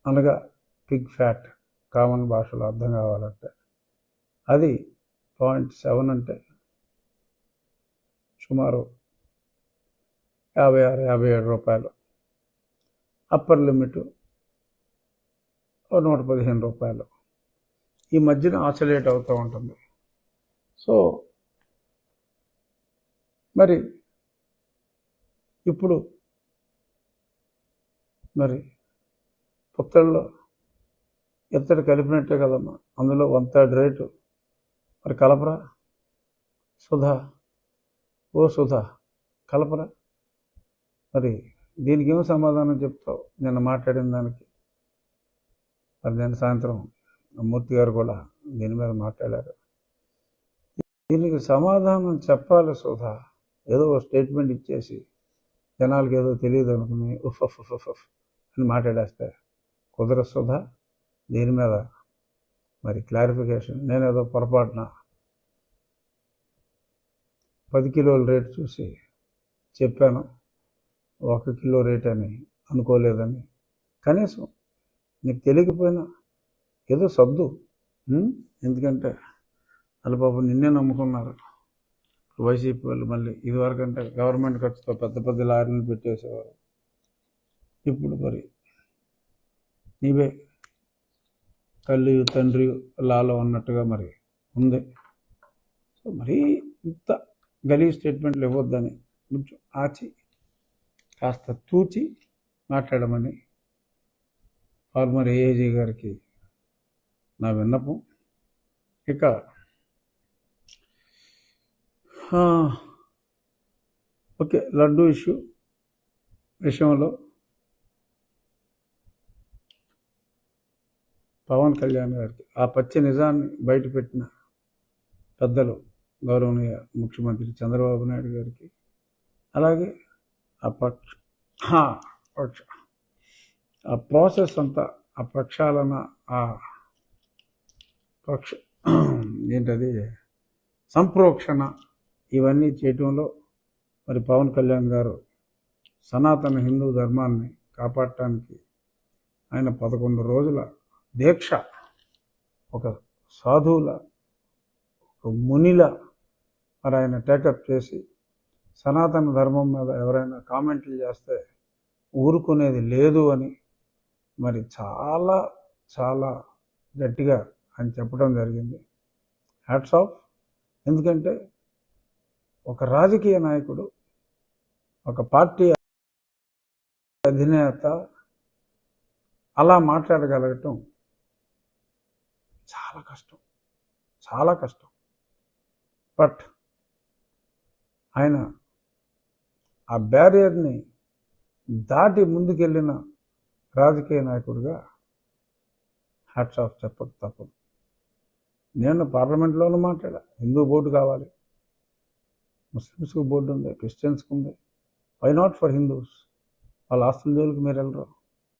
అనగా Pig fat, common భాషలో అర్థం కావాలంటే అది 0.7 అంటే సుమారు 56-57 రూపాయలు. అప్పర్ లిమిట్ 115 రూపాయలు. ఈ మధ్యన ఆసిలేట్ అవుతూ ఉంటుంది. సో మరి ఇప్పుడు మరి పుత్తడిలో ఎత్తడి కలిపినట్టే కదమ్మా, అందులో 1/3 రేటు మరి కలపరా? సుధా, ఓ సుధా, కలపరా? మరి దీనికి ఏం సమాధానం చెప్తావు? నిన్న మాట్లాడిన దానికి. మరి నేను సాయంత్రం మూర్తి గారు కూడా దీని మీద మాట్లాడారు. దీనికి సమాధానం చెప్పాలి సుధా. ఏదో స్టేట్మెంట్ ఇచ్చేసి జనాలకి ఏదో తెలియదు అనుకుని ఉఫ్ ఉఫ్ ఉఫ్ ఉఫ్ అని మాట్లాడేస్తే కుదరదు సుధా. దీని మీద మరి క్లారిఫికేషన్. నేనేదో పొరపాటున 10 కిలోల రేటు చూసి చెప్పాను, 1 కిలో రేట్ అని అనుకోలేదని. కనీసం నీకు తెలియకపోయినా ఏదో సర్దు. ఎందుకంటే వాళ్ళ పాపం నిన్నే నమ్ముకున్నారు వైసీపీ వాళ్ళు. మళ్ళీ ఇదివరకంటే గవర్నమెంట్ ఖర్చుతో పెద్ద పెద్ద లారీలు పెట్టేసేవారు. ఇప్పుడు మరి నీవే తల్లి తండ్రి లాలో ఉన్నట్టుగా మరి ఉంది. సో మరీ ఇంత గలీజ్ స్టేట్మెంట్లు ఇవ్వద్దని కొంచెం ఆచి కాస్త తూచి మాట్లాడమని ఫార్మర్ ఏఏజీ గారికి నా విన్నపం. ఇక ఓకే, లడ్డు విషయంలో పవన్ కళ్యాణ్ గారికి ఆ పచ్చి నిజాన్ని బయటపెట్టిన పెద్దలు గౌరవనీయ ముఖ్యమంత్రి చంద్రబాబు నాయుడు గారికి, అలాగే ఆ ప్రాసెస్ అంతా, ఆ ప్రక్షాళన, ఏంటది సంప్రోక్షణ, ఇవన్నీ చేయటంలో మరి పవన్ కళ్యాణ్ గారు సనాతన హిందూ ధర్మాన్ని కాపాడటానికి ఆయన 11 రోజుల దీక్ష, ఒక సాధువుల, ఒక మునిల మరి ఆయన టేకప్ చేసి సనాతన ధర్మం మీద ఎవరైనా కామెంట్లు చేస్తే ఊరుకునేది లేదు అని మరి చాలా చాలా గట్టిగా ఆయన చెప్పడం జరిగింది. Hats off. ఎందుకంటే ఒక రాజకీయ నాయకుడు, ఒక పార్టీ అధినేత అలా మాట్లాడగలగటం చాలా కష్టం, చాలా కష్టం. బట్ ఆయన ఆ బ్యారియర్ని దాటి ముందుకెళ్ళిన రాజకీయ నాయకుడిగా హ్యాట్స్ ఆఫ్ చెప్పక తప్పదు. నేను పార్లమెంట్లోనూ మాట్లాడా, హిందూ బోర్డు కావాలి, ముస్లిమ్స్కి బోర్డు ఉంది, క్రిస్టియన్స్కి ఉంది. Why not for Hindus? వాళ్ళ ఆస్తుల జోలికి మీరు వెళ్ళరు.